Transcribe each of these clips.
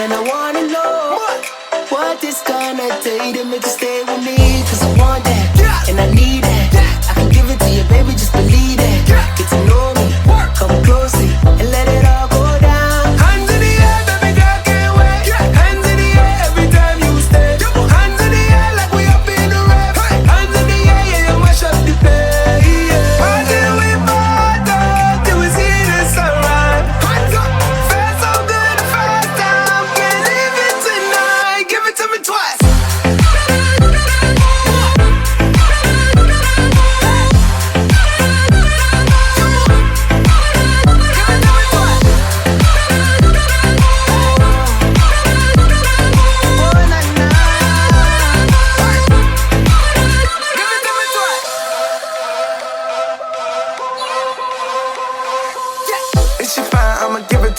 and I wanna know what it's gonna take to make you stay with me. Cause I want that, and I need that. I can give it to you, baby, just believe it. Get to know me, come closely, and let it all go down. Hands in the air, baby girl, can't wait. Hands in the air every time you stay. Hands in the air like we up in the rap. Hands in the air, yeah, you mash up the play. Until we part up, till we see the sunrise. Hands up, feel so good the first time. Can't leave it tonight, give it to me twice.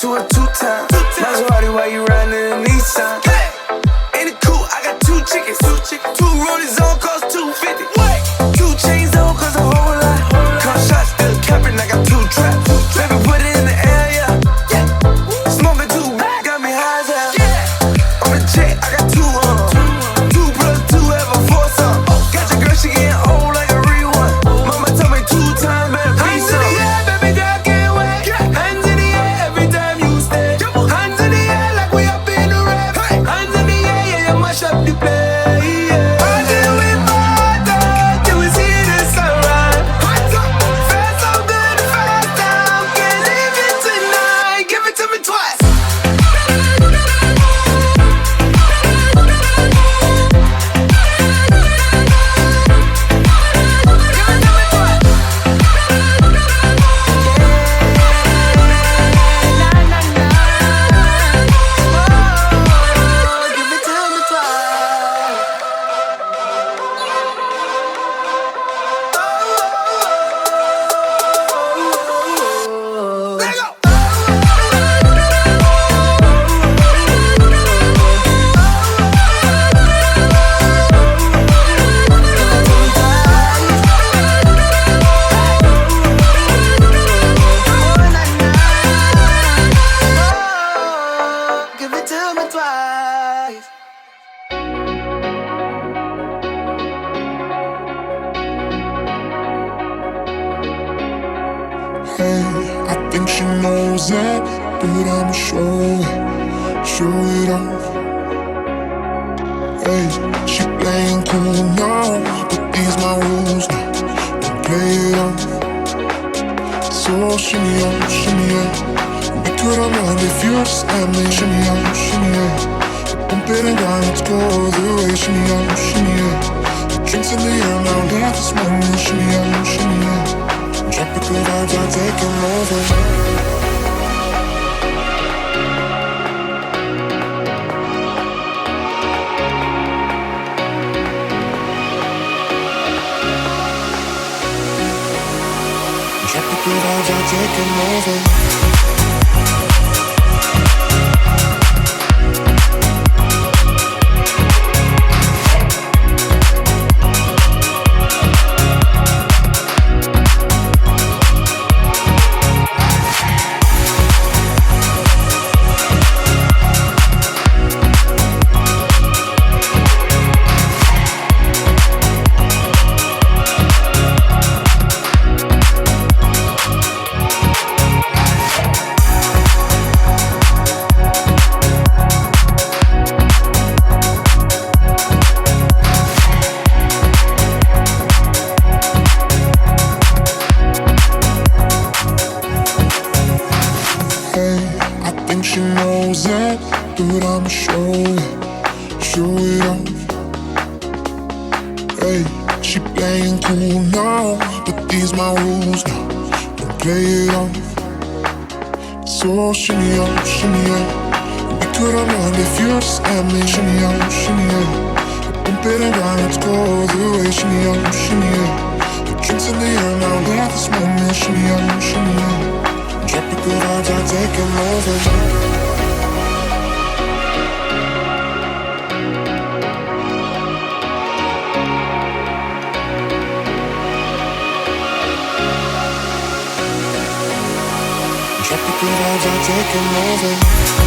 To her 2 times. Maserati while you riding in the Nissan. In the coupe, I got 2 chickens. 2 rollies on, cost $250. 2 chains on, cost a whole lot. Car shots, still capping, I got 2 traps. Baby, put it in the air, yeah. Smoking 2, got me high as hell. On the jet, I got 2 on. 2 plus 2 have a 4 some. Got your girl, she getting old like a rewind. Mama told me 2 times, better be some. I think she knows that, but I'ma show it off. Hey, she playing cool now, but these my rules now. Don't play it off. So shimmy on, shimmy on. We could have run if you just had me. Shimmy on, shimmy on. Bump it and grind, let's go the way. Shimmy on, shimmy on. The drinks in the air now, dance this morning. Shimmy on, shimmy on. Tropical vibes are taking over. Tropical vibes are taking over. She knows that, but I'ma show it off. Hey, she playing cool now, but these my rules now. Don't play it off. So shimmy on, shimmy on. We could have run if you just had me. Shimmy on, shimmy on. Bump it and grind, let's go the way. Shimmy on, shimmy on. The drinks in the air now, dance this moment. Shimmy on, shimmy on. Tropical vibes are taking over. Tropical vibes are taking over.